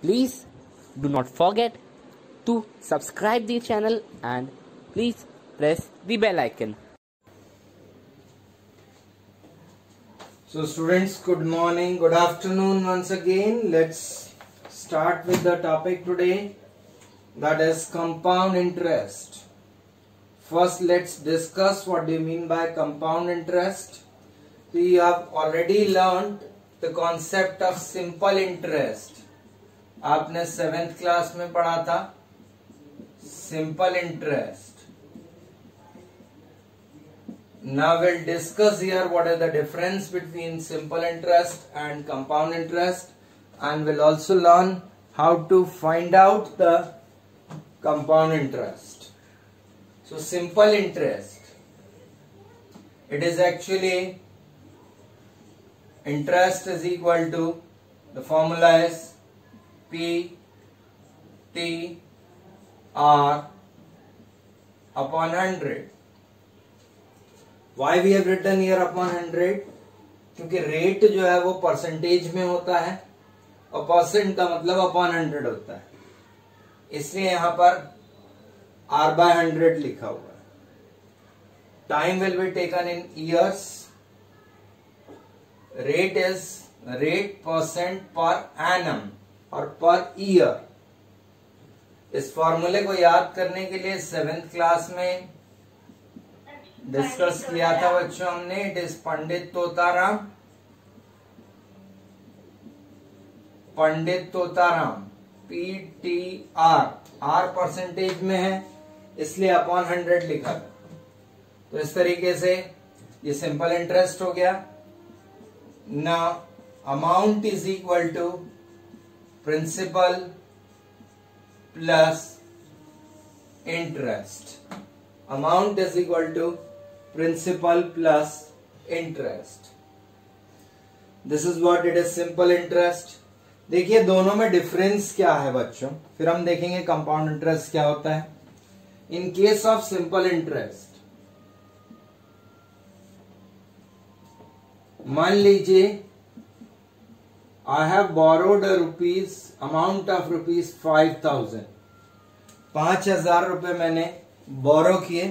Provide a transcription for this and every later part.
Please do not forget to subscribe the channel and please press the bell icon. So students, good morning, good afternoon once again. Let's start with the topic today, that is compound interest. First let's discuss what do you mean by compound interest. We have already learned the concept of simple interest. आपने 7th class में पढ़ा था simple interest. Now we'll discuss here what is the difference between simple interest and compound interest, and we'll also learn how to find out the compound interest. So simple interest, it is actually interest is equal to, the formula is P T R upon 100. Why we have written here upon 100? क्योंकि rate जो है वो percentage में होता है और percent का मतलब अपॉन 100 होता है, इसलिए यहां पर R by 100 लिखा हुआ है. Time will be taken in years. Rate is rate percent per annum और पर ईयर. इस फॉर्मूले को याद करने के लिए 7th क्लास में डिस्कस किया था बच्चों हमने. It is Pandit Totaram. Pandit Totaram PTR, R percentage में है इसलिए अपॉन 100 लिखा था. तो इस तरीके से ये सिंपल इंटरेस्ट हो गया. Now amount is equal to principal plus interest. Amount is equal to principal plus interest. This is what it is simple interest. देखिए दोनों में डिफरेंस क्या है बच्चों, फिर हम देखेंगे कंपाउंड इंटरेस्ट क्या होता है. इन केस ऑफ सिंपल इंटरेस्ट, मान लीजिए I have borrowed rupees amount of rupees 5000. 5000 रुपए मैंने बोरो किए.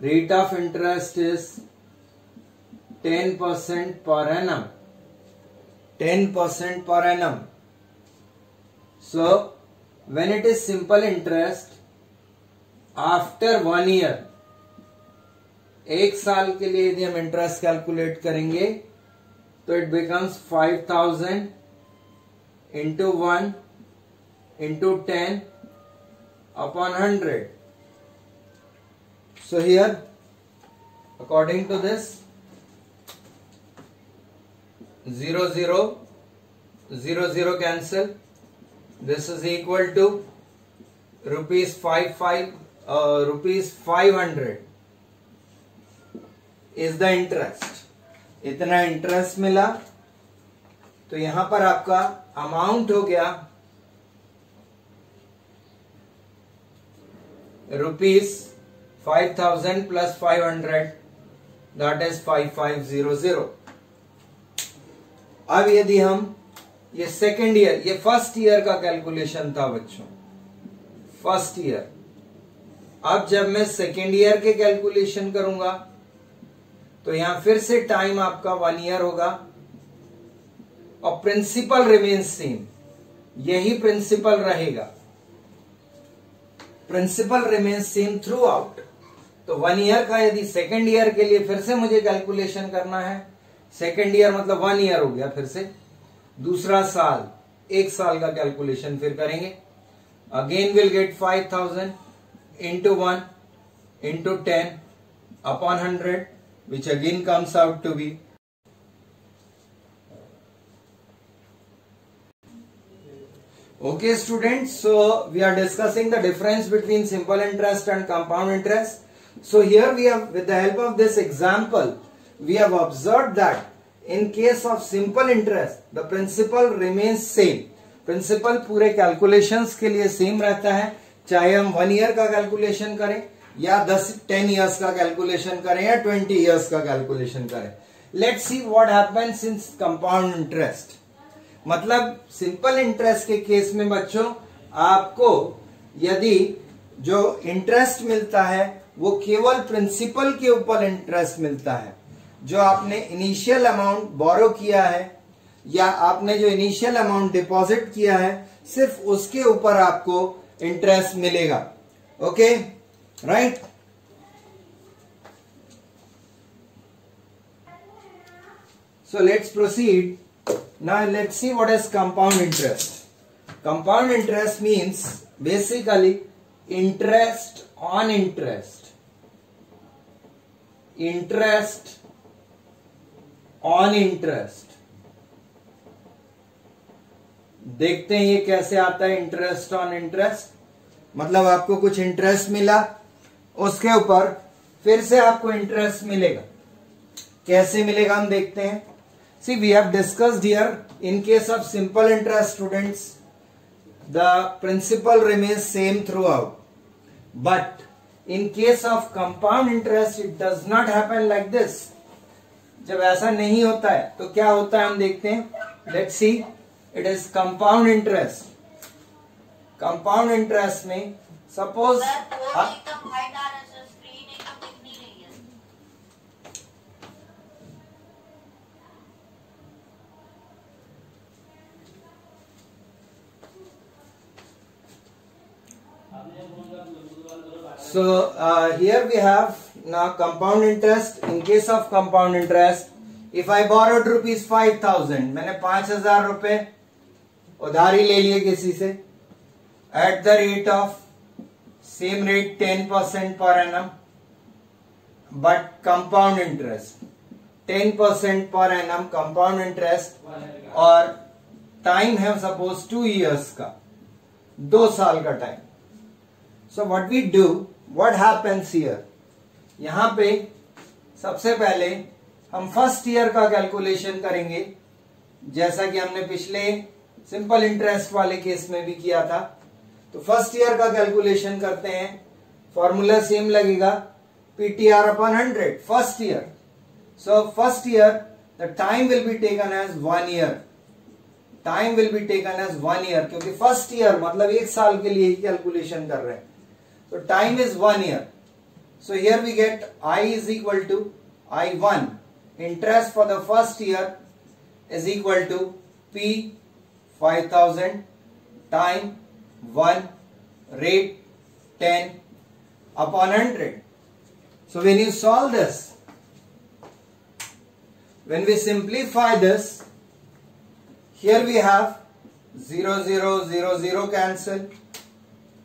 Rate of interest is 10% per annum. 10% per annum. So when it is simple interest, after 1 year, एक साल के लिए यदि हम इंटरेस्ट कैलकुलेट करेंगे तो it becomes 5000 into 1 into 10 upon 100. So here, according to this, 0 0 0 0 cancel. This is equal to rupees 500 is the interest. इतना interest मिला तो यहां पर आपका अमाउंट हो गया रुपीज 5000 प्लस 500, दैट इज 5500. अब यदि हम ये सेकेंड ईयर, ये फर्स्ट ईयर का कैलकुलेशन था बच्चों, फर्स्ट ईयर. अब जब मैं सेकेंड ईयर के कैलकुलेशन करूंगा तो यहां फिर से टाइम आपका 1 ईयर होगा और प्रिंसिपल रिमेन्स सेम. यही प्रिंसिपल रहेगा, principal remains same throughout. तो 1 ईयर का यदि सेकेंड ईयर के लिए फिर से मुझे कैलकुलेशन करना है, सेकेंड ईयर मतलब 1 ईयर हो गया, फिर से दूसरा साल, 1 साल का कैलकुलेशन फिर करेंगे. Again will get 5000 into 1 into 10 upon 100, which again comes out to be okay students. So we are discussing the difference between simple interest and compound interest. So here we have, with the help of this example, we have observed that in case of simple interest the principal remains same. Principal पूरे calculations के लिए same रहता है, चाहे हम 1 year का calculation करें या 10 ईयर्स का कैलकुलेशन करें या 20 ईयर्स का कैलकुलेशन करें. Let's see what happens in compound interest. मतलब सिंपल इंटरेस्ट के केस में बच्चों आपको यदि जो इंटरेस्ट मिलता है वो केवल प्रिंसिपल के ऊपर इंटरेस्ट मिलता है, जो आपने इनिशियल अमाउंट बोरो किया है या आपने जो इनिशियल अमाउंट डिपॉजिट किया है सिर्फ उसके ऊपर आपको इंटरेस्ट मिलेगा। Okay, right. So let's proceed. Now let's see what is compound interest. Compound interest means basically interest on interest. Interest on interest. देखते हैं ये कैसे आता है इंटरेस्ट ऑन इंटरेस्ट। मतलब आपको कुछ इंटरेस्ट मिला, उसके ऊपर फिर से आपको इंटरेस्ट मिलेगा। कैसे मिलेगा हम देखते हैं। See, we have discussed here, in case of simple interest students, the principal remains same throughout. But in case of compound interest, it does not happen like this. जब ऐसा नहीं होता है तो क्या होता है हम देखते हैं। Let's see, it is compound interest. Compound interest में suppose So here we have now compound interest. In case of compound interest, if I borrowed rupees 5,000, मैंने 5,000 रुपए उधारी ले लिए किसी से at the rate of same rate 10% per annum, but compound interest 10% per annum compound interest, और time है suppose 2 years का, 2 साल का time. So what we do, what happens here? यहां पे सबसे पहले हम फर्स्ट ईयर का कैलकुलेशन करेंगे, जैसा कि हमने पिछले सिंपल इंटरेस्ट वाले केस में भी किया था। तो फर्स्ट ईयर का कैलकुलेशन करते हैं, फॉर्मूला सेम लगेगा, PTR upon 100 first year. So first year the time will be taken as 1 year, time will be taken as 1 year, क्योंकि फर्स्ट ईयर मतलब 1 साल के लिए ही कैलकुलेशन कर रहे हैं। So time is 1 year. So here we get I is equal to I1. Interest for the first year is equal to P 5,000 time 1 rate 10 upon 100. So when you solve this, when we simplify this, here we have 0, 0, 0, 0 cancel.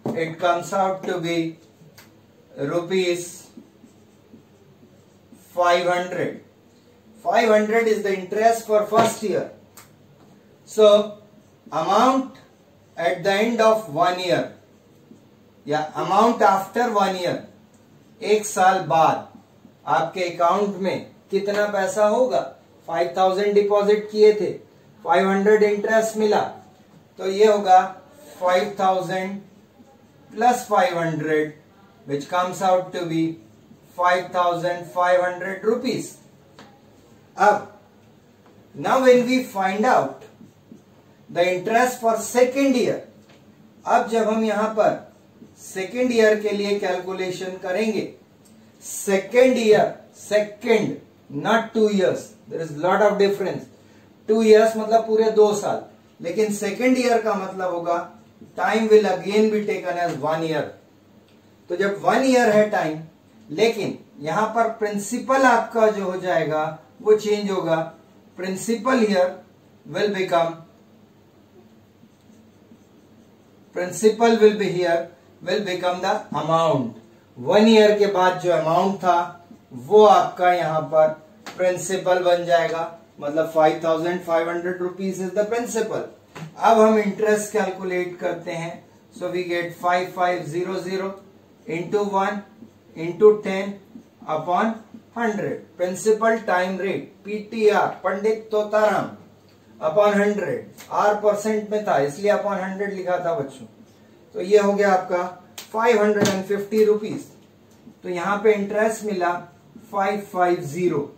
It comes out to be rupees 500. 500 is the interest for first year. So amount at the end of 1 year, या amount after 1 year, 1 साल बाद आपके account में कितना पैसा होगा। 5,000 deposit किए थे, 500 इंटरेस्ट मिला, तो ये होगा 5,000 plus 500, which comes out to be 5,500 rupees. Now when we find out the interest for second year, अब जब हम यहां पर सेकेंड ईयर के लिए कैलकुलेशन करेंगे, second year, second not 2 years, there is lot of difference. 2 years मतलब पूरे 2 साल, लेकिन सेकेंड ईयर का मतलब होगा time will again be taken as 1 year। तो जब 1 year है टाइम, लेकिन यहां पर प्रिंसिपल आपका जो हो जाएगा वो चेंज होगा। Principal here will become, principal will be here will become the amount. 1 year के बाद जो अमाउंट था वो आपका यहां पर प्रिंसिपल बन जाएगा, मतलब 5,500 रुपीज इज द प्रिंसिपल। अब हम इंटरेस्ट कैलकुलेट करते हैं। So we get 5500 into 1 into 10 upon 100, principal time rate PTR, Pandit Totaram, upon 100। R percent में था इसलिए अपॉन 100 लिखा था बच्चों। तो ये हो गया आपका 550 रुपीज। तो यहां पे इंटरेस्ट मिला 550।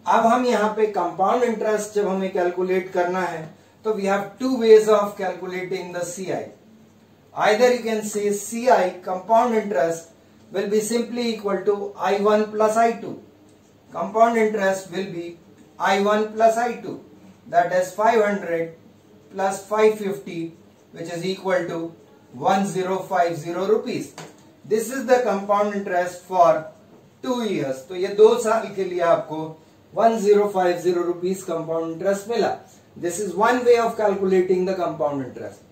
अब हम यहां पे कंपाउंड इंटरेस्ट जब हमें कैलकुलेट करना है तो we have two ways of calculating the CI. Either you can say CI compound interest will be simply equal to I1 plus I2. Compound interest will be I1 plus I2, that is 500 plus 550, which is equal to 1050 rupees. This is the compound interest for 2 years. तो ये 2 साल के लिए आपको 1050 rupees compound interest मिला. This is one way of calculating the compound interest.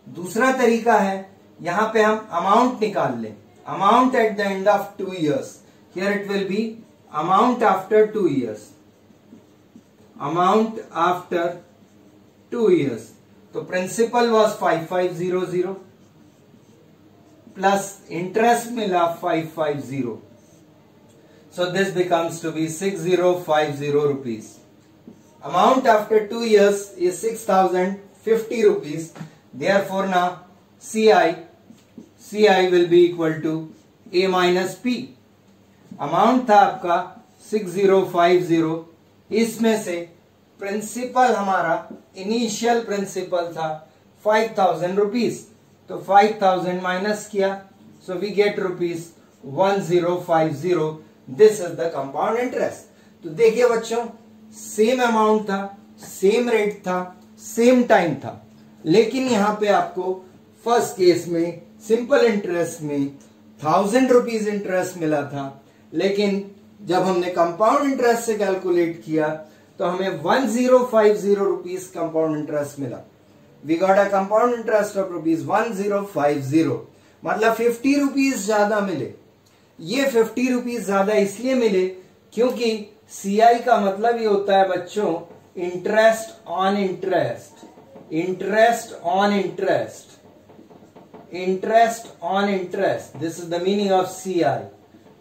दूसरा तरीका है, यहां पे हम अमाउंट निकाल लें. Amount at the end of 2 years. Here it will be amount after 2 years. Amount after 2 years. तो प्रिंसिपल वॉज 5500 प्लस इंटरेस्ट मिला 550. So this becomes to be 6050 rupees. Amount after 2 years is 6050 rupees. Therefore now CI will be equal to A minus P. Amount था आपका 6050. इसमें से principal हमारा initial principal था 5000 rupees. तो 5000 minus किया, so we get rupees 1050. This is the compound interest. तो देखिए बच्चों, सेम अमाउंट था, सेम रेट था, सेम टाइम था, लेकिन यहां पे आपको फर्स्ट केस में सिंपल इंटरेस्ट में 1000 रुपीज इंटरेस्ट मिला था, लेकिन जब हमने कंपाउंड इंटरेस्ट से कैलकुलेट किया तो हमें 1050 रुपीज कंपाउंड इंटरेस्ट मिला. We got a compound interest of rupees 1050. मतलब 50 रुपीज ज्यादा मिले. ये 50 रुपीज ज्यादा इसलिए मिले क्योंकि CI का मतलब ये होता है बच्चों, interest on interest. Interest on interest. Interest on interest. This is the meaning of CI.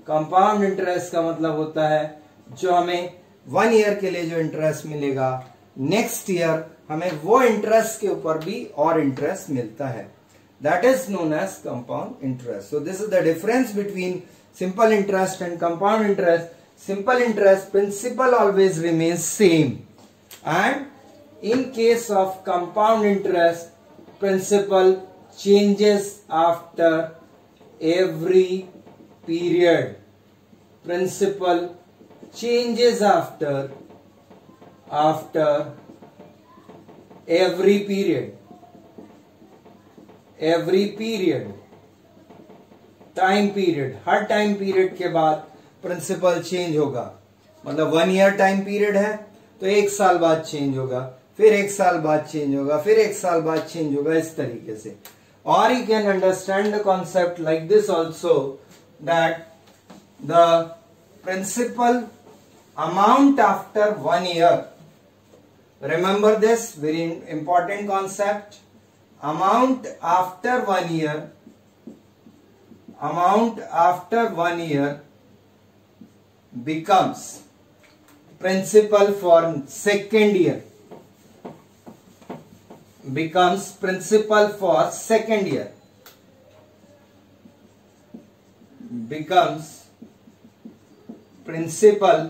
Compound interest का मतलब होता है जो हमें 1 ईयर के लिए जो इंटरेस्ट मिलेगा, नेक्स्ट ईयर हमें वो इंटरेस्ट के ऊपर भी और इंटरेस्ट मिलता है. That is known as compound interest. So this is the difference between simple interest and compound interest. Simple interest principal always remains same, and in case of compound interest principal changes after every period. Principal changes after every period. Every period, time period, हर time period के बाद principal change होगा. मतलब 1 year time period है तो 1 साल बाद change होगा, फिर 1 साल बाद चेंज होगा, फिर 1 साल बाद चेंज होगा, इस तरीके से. और you can understand the concept like this also, that the principal amount after 1 year, remember this very important concept, amount after 1 year, amount after 1 year becomes principal for second year, becomes principal for second year, becomes principal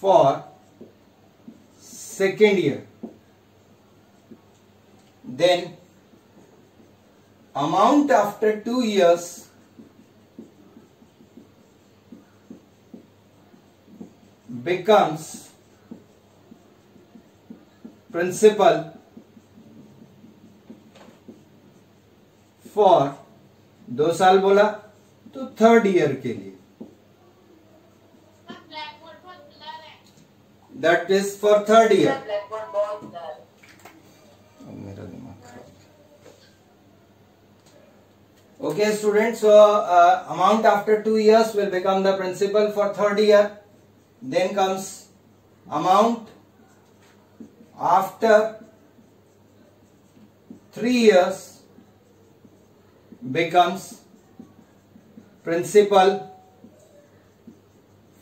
for second year. Then amount after 2 years becomes principal for 2 साल बोला तो 3rd year के लिए. That is for 3rd year. मेरा दिमाग खराब. Okay students, so amount after 2 years will become the principal for 3rd year. Then comes amount after 3 years becomes principal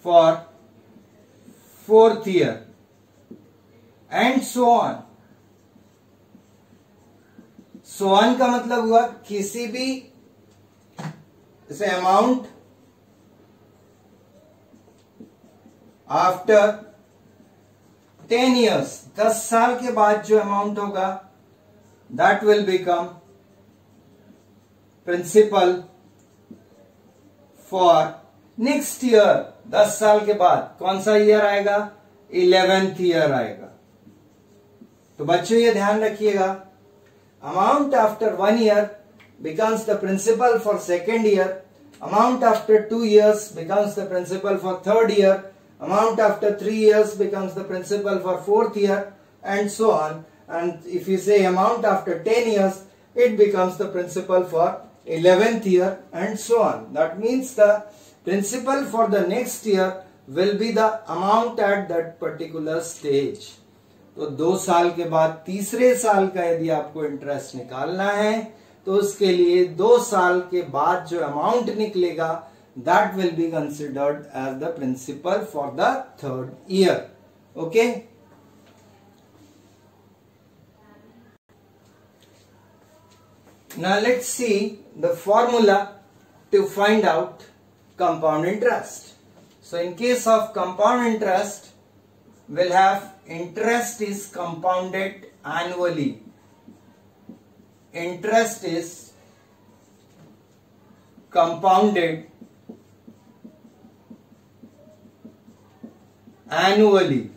for 4th year, and so on. So on का मतलब हुआ किसी भी जैसे amount after 10 years, 10 साल के बाद जो अमाउंट होगा that will become principal for next year. 10 साल के बाद कौन सा ईयर आएगा? 11th ईयर आएगा. तो बच्चों ये ध्यान रखिएगा, amount after 1 year becomes the principal for second year, amount after 2 years becomes the principal for third year, amount after 3 years becomes the principal for fourth year, and so on. And if you say amount after 10 years, it becomes the principal for 11th year, and so on. That means the principal for the next year will be the amount at that particular stage. तो 2 साल के बाद तीसरे साल का यदि आपको interest निकालना है तो उसके लिए 2 साल के बाद जो अमाउंट निकलेगा that will be considered as the principal for the third year. Okay. Now let's see the formula to find out compound interest. So in case of compound interest, we'll have interest is compounded annually. Interest is compounded annually.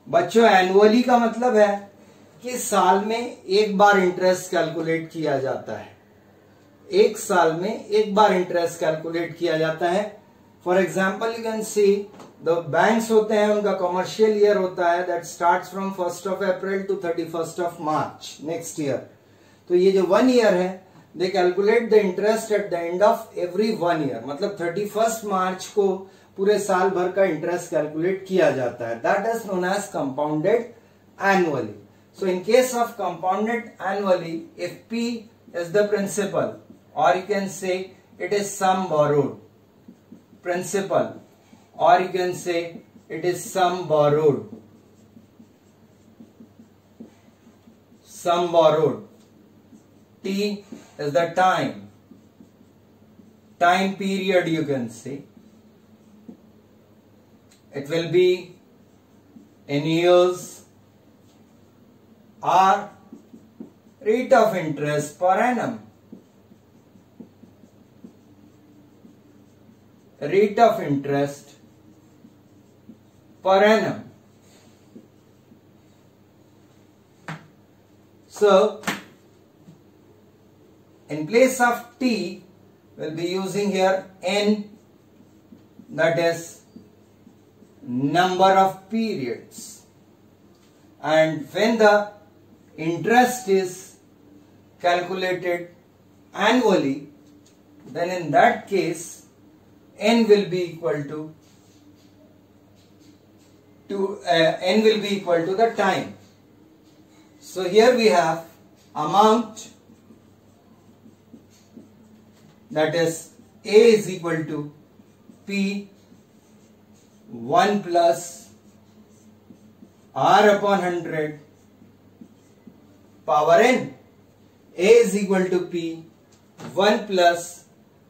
बच्चों annually का मतलब है कि साल में एक बार interest calculate किया जाता है. एक साल में एक बार इंटरेस्ट कैलकुलेट किया जाता है. For example you can see the banks होते हैं, उनका कमर्शियल ईयर होता है that starts from 1st of April to 31st of March next year. तो ये जो 1 year है दे calculate the interest eight the end of every 1 year. मतलब 31st March को पूरे साल भर का इंटरेस्ट कैलकुलेट किया जाता है. That is known as compounded annually. So in case of compounded annually, if P is the principal, or you can say it is sum borrowed principal, or you can say it is sum borrowed. T is the time period you can say. It will be in years. Or rate of interest per annum. Rate of interest per annum. So, in place of T, we'll be using here N, that is number of periods. And when the interest is calculated annually, then in that case n will be equal to the time. So here we have amount, that is A is equal to P 1 plus R upon 100 power n. A is equal to P 1 plus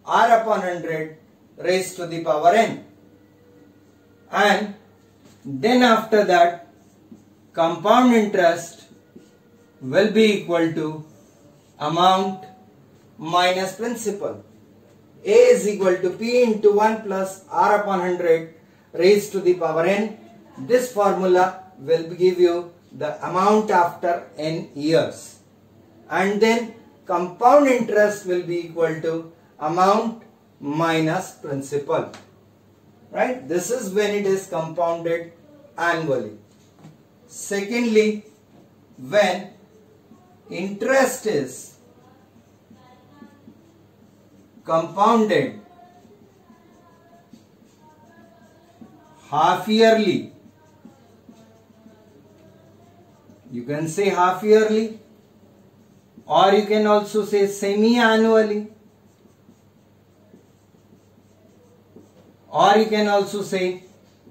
R upon 100 raised to the power n. And then after that compound interest will be equal to amount minus principal. A is equal to P into 1 plus R upon 100 raised to the power n. This formula will give you the amount after n years, and then compound interest will be equal to amount minus principal. Right? This is when it is compounded annually. Secondly, when interest is compounded half yearly, you can say half yearly, or you can also say semi-annually, or you can also say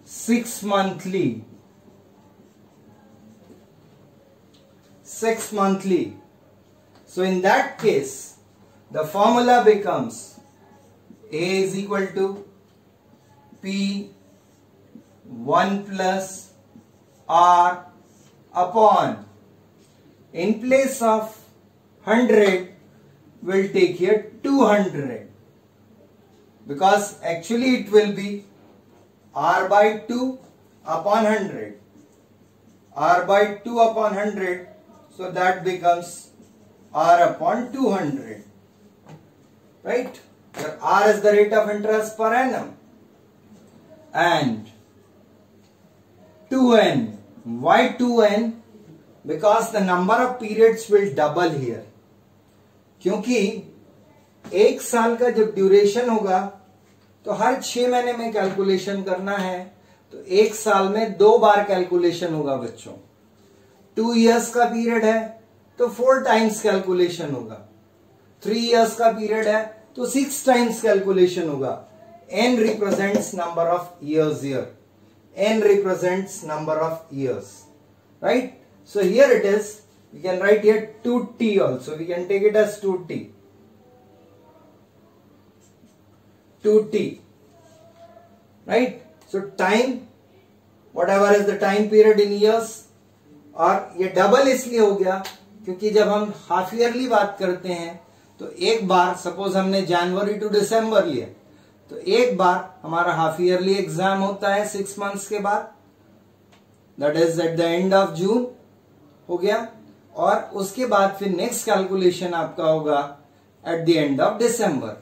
6 monthly. 6 monthly. So in that case, the formula becomes A is equal to P 1 plus r upon, in place of 100 we'll take here 200, because actually it will be r by 2 upon 100, r by 2 upon 100, so that becomes r upon 200, right? Where r is the rate of interest per annum. And 2n, why 2n? Because the number of periods will double here. क्योंकि एक साल का जब duration होगा तो हर 6 महीने में calculation करना है, तो एक साल में 2 बार कैलकुलेशन होगा बच्चों। 2 इयर्स का पीरियड है तो 4 टाइम्स कैलकुलेशन होगा, 3 इयर्स का पीरियड है तो 6 टाइम्स कैलकुलेशन होगा। n represents number of years here, n represents number of years, right? So here it is, we can write here 2t also, we can take it as 2t, 2t, right? So time, whatever is the time period in years, और ये double इसलिए हो गया क्योंकि जब हम half yearly बात करते हैं तो एक बार सपोज हमने जनवरी टू दिसंबर लिया तो एक बार हमारा हाफ ईयरली एग्जाम होता है 6 मंथ्स के बाद, that is eight the end of June हो गया, और उसके बाद फिर नेक्स्ट कैलकुलेशन आपका होगा eight the end of December.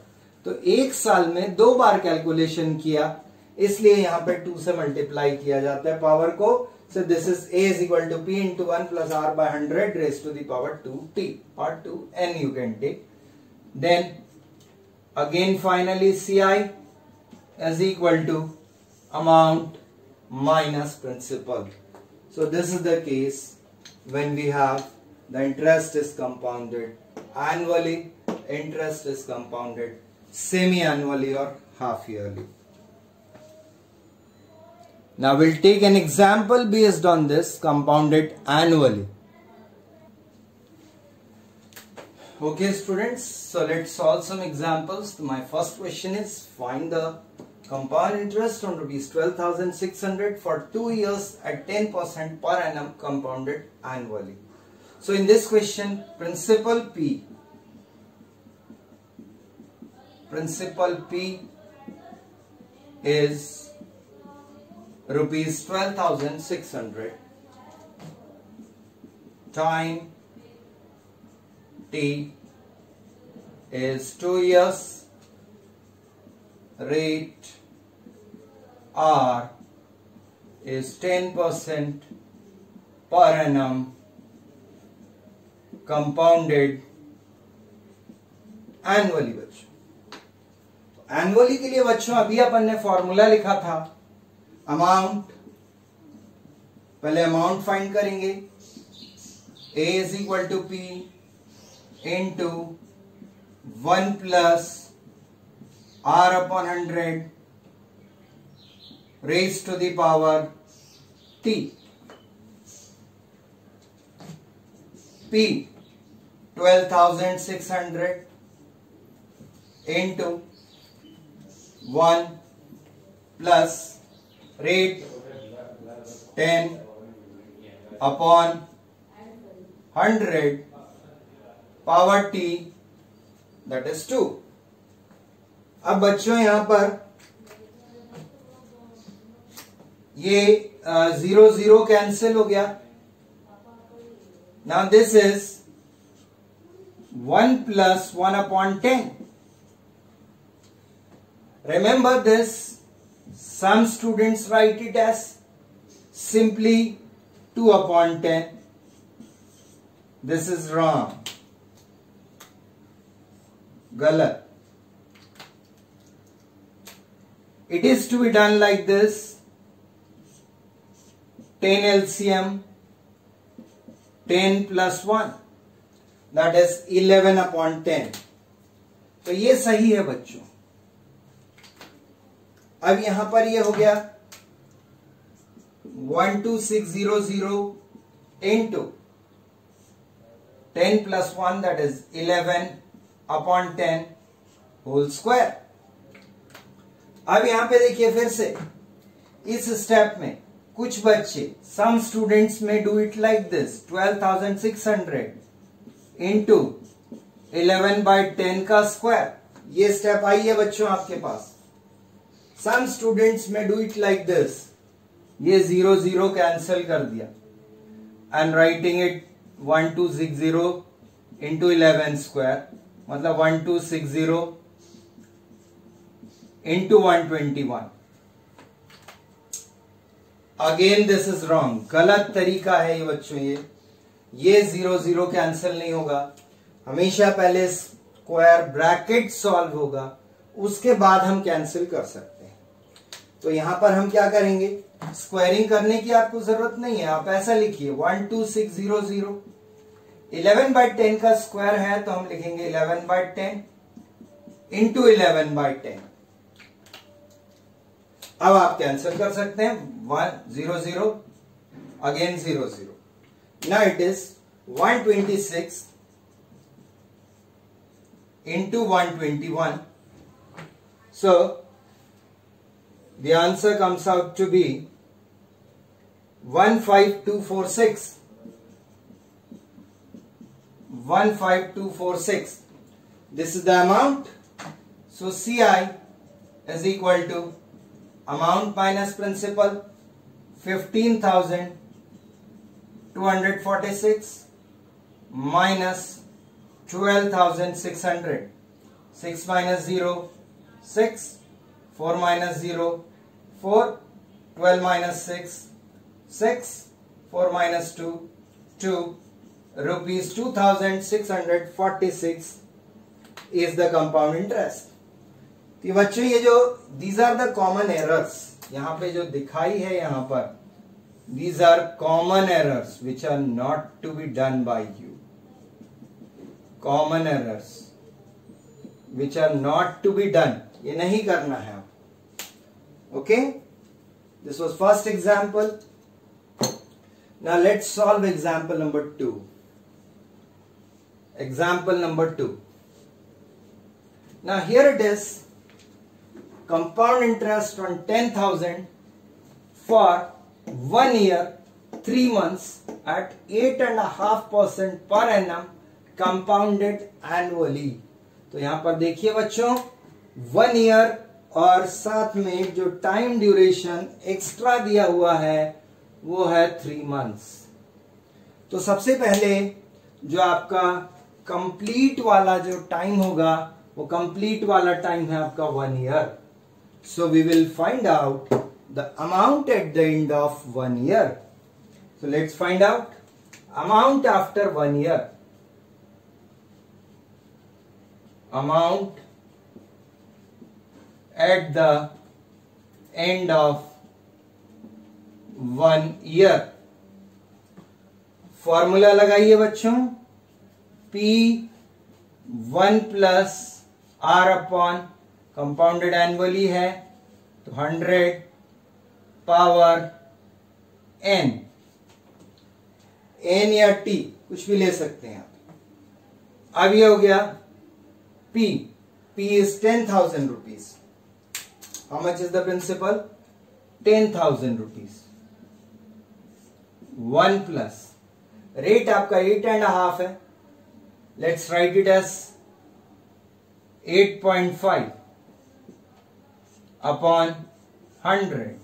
तो एक साल में 2 बार कैलकुलेशन किया, इसलिए यहां पे 2 से मल्टीप्लाई किया जाता है पावर को। सो this is a is equal to p into 1 plus r by 100 raised to the power 2t or 2n you can take. Then again finally ci is equal to amount minus principal. So this is the case when we have the interest is compounded annually, interest is compounded semi-annually or half yearly. Now we'll take an example based on this compounded annually. Okay students, so let's solve some examples. My first question is find the compound interest on rupees 12,600 for 2 years at 10% per annum compounded annually. So in this question, principal P is rupees 12,600, time T is 2 years, rate R is 10% per annum compounded annually। बच्चों annually के लिए बच्चों अभी अपन ने formula लिखा था amount, पहले amount find करेंगे, a is equal to p into 1 plus r upon 100 raised to the power t. P 12,600 into 1 plus rate 10 upon 100 power t, that is 2. अब बच्चों यहां पर ये 0 0 कैंसिल हो गया। Now this is 1 plus 1 upon 10. Remember this, some students write it as simply 2 upon 10. This is wrong, galat. It is to be done like this, 10 LCM, 10 plus 1, that is 11 upon 10. तो ये सही है बच्चों। अब यहां पर ये हो गया 12600 into 10 plus 1, that is 11 upon 10 whole square. अब यहां पे देखिए फिर से इस स्टेप में कुछ बच्चे, सम स्टूडेंट्स में do it like this, 12,600 into 11/10 का स्क्वायर। ये स्टेप आई है बच्चों आपके पास। सम स्टूडेंट्स में डू इट लाइक दिस, ये 0 0 कैंसिल कर दिया and writing it 1260 into 11 square, मतलब 1260 into 121। Again this is wrong, गलत तरीका है ये बच्चों। ये 0 0 कैंसिल नहीं होगा, हमेशा पहले स्क्वायर ब्रैकेट सॉल्व होगा, उसके बाद हम कैंसिल कर सकते हैं। तो यहां पर हम क्या करेंगे, स्क्वायरिंग करने की आपको जरूरत नहीं है, आप ऐसा लिखिए 12600। 11/10 का स्क्वायर है तो हम लिखेंगे 11/10 इंटू 11/10। अब आप कैंसिल कर सकते हैं, 1 0 0 again 0 0। Now it is 126 into 121. So the answer comes out to be 15246. 15246. This is the amount. So CI is equal to amount minus principal, 15,246 minus 12,600. 6 minus 0, 6. 4 minus 0, 4. 12 minus 6, 6. 4 minus 2, 2. Rupees 2,646 is the compound interest. तो बच्चों ये जो these are the common errors, यहाँ पे जो दिखाई है यहाँ पर, these are common errors which are not to be done by you. Common errors which are not to be done, ये नहीं करना है आप। Okay, this was first example. Now let's solve example number 2. Example number 2. Now here it is, compound interest on 10,000 for 1 year 3 months at 8.5% per annum compounded annually. तो यहां पर देखिए बच्चों, 1 ईयर और साथ में जो टाइम ड्यूरेशन एक्स्ट्रा दिया हुआ है वो है 3 मंथ्स। तो सबसे पहले जो आपका कंप्लीट वाला जो टाइम होगा वो कंप्लीट वाला टाइम है आपका 1 year. So we will find out the amount at the end of 1 year. So let's find out amount after 1 year. Amount at the end of 1 year. Formula लगाइए बच्चों, P1 plus R upon compounded annually है तो 100 power N, N या T कुछ भी ले सकते हैं आप। अब ये हो गया P is 10,000 rupees. How much is the principal? 10,000 rupees. 1 plus rate आपका 8.5 है. Let's write it as 8.5 upon 100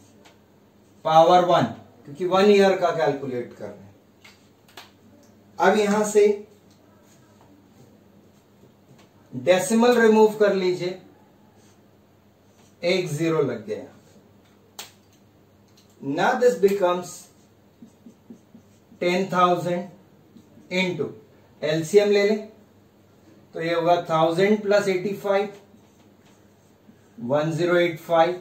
power 1, क्योंकि 1 ईयर का कैलकुलेट कर रहे हैं। अब यहां से डेसिमल रिमूव कर लीजिए, एक 0 लग गया। Now this becomes 10,000 into LCM ले लें तो ये होगा 1000 प्लस 85, 1085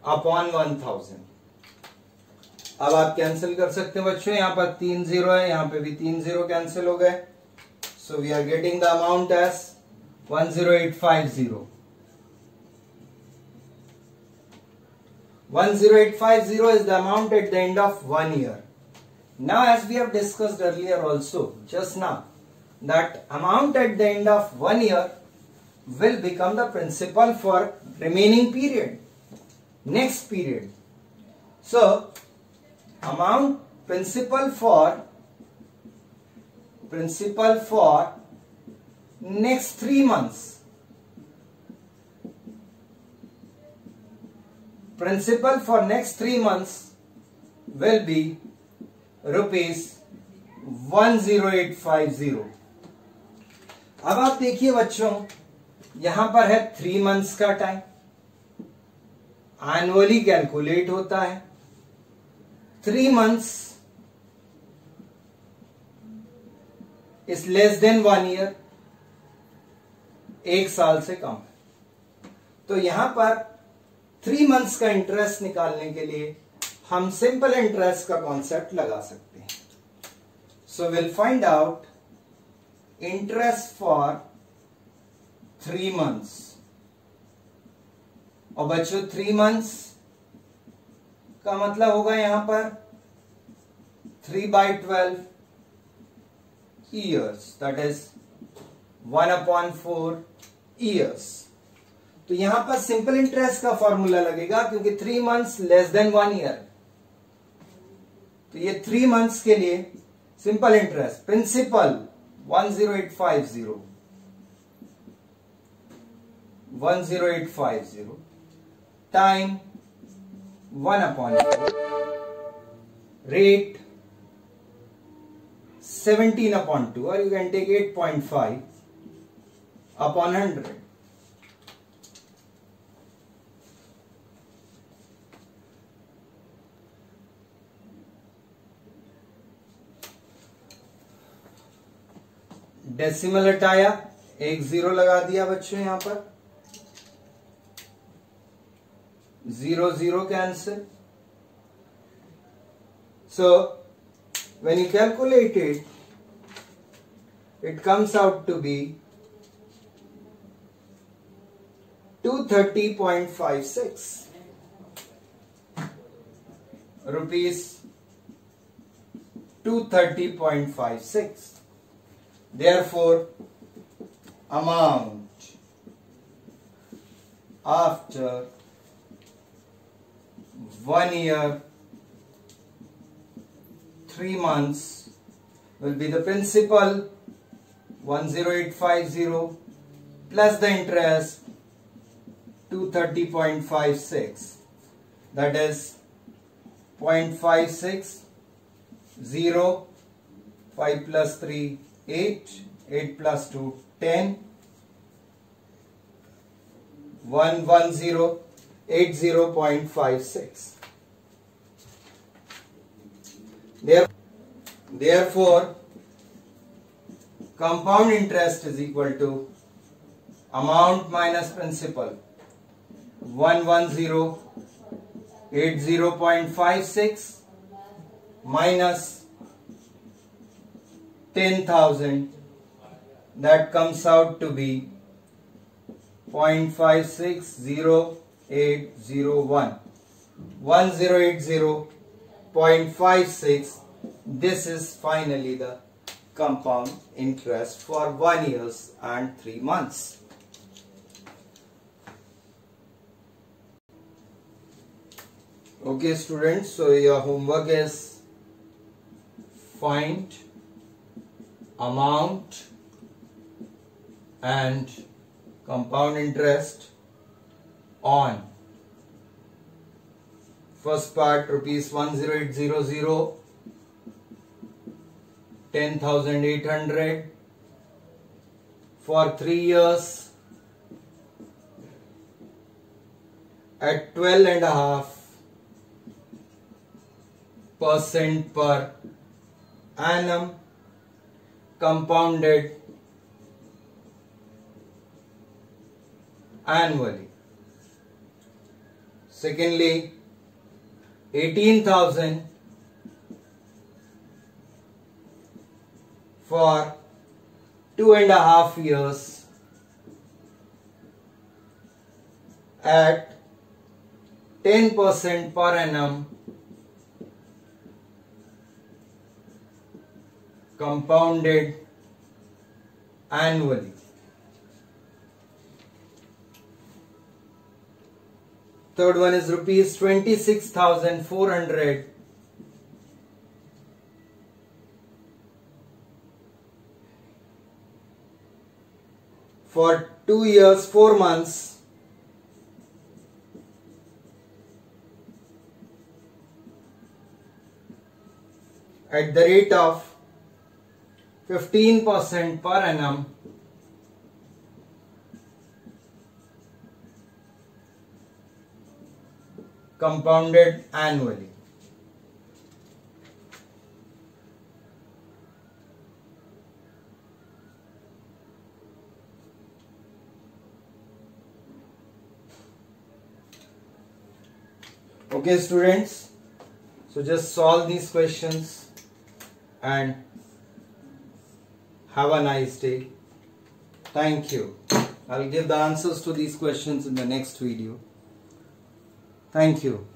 अपॉन 1000। अब आप कैंसिल कर सकते हैं बच्चों, यहां पर 3 0 है, यहां पे भी 3 0 कैंसिल हो गए। So we are getting the amount as 10850. 10850 is the amount at the end of 1 year. Now as we have discussed earlier also, just now, that amount at the end of 1 year will become the principal for remaining period. next period. So amount principal for next 3 months. Principal for next 3 months will be rupees 10850. अब आप देखिए बच्चों, यहां पर है 3 months का time, annually calculate होता है. 3 months is less than 1 year, 1 साल से कम है. तो यहां पर 3 मंथ्स का इंटरेस्ट निकालने के लिए हम सिंपल इंटरेस्ट का कॉन्सेप्ट लगा सकते हैं. So will find out interest for 3 months. और बच्चों 3 मंथ्स का मतलब होगा यहां पर 3/12 years, that is 1/4 years. तो यहां पर सिंपल इंटरेस्ट का फॉर्मूला लगेगा क्योंकि 3 मंथ्स लेस देन 1 ईयर. तो ये 3 मंथ्स के लिए simple interest principal 10850 time 1/4, rate 17/2, or you can take 8.5/100. Decimal हटाया, 1 0 लगा दिया बच्चों यहां पर, 0 0 cancel. So when you calculate it, it comes out to be 230.56 rupees. 230.56. Therefore, amount after 1 year 3 months will be the principal 10850 plus the interest 230.56, that is 0.56, 0, 5 plus 3 8, 8 plus 2 10, 11080.56. Therefore, compound interest is equal to amount minus principal 11080.56 minus 10,000, that comes out to be 0.560801. 1080.56. This is finally the compound interest for 1 year and 3 months. Okay students, so your homework is find amount and compound interest on first part rupees 10800, 10,800 for 3 years at 12.5% per annum compounded annually. Secondly, 18,000 for 2.5 years at 10% per annum compounded annually. Third one is rupees 26,400. For 2 years, 4 months. At the rate of 15% per annum. Compounded annually. Okay students, so just solve these questions and have a nice day. Thank you. I'll give the answers to these questions in the next video. Thank you.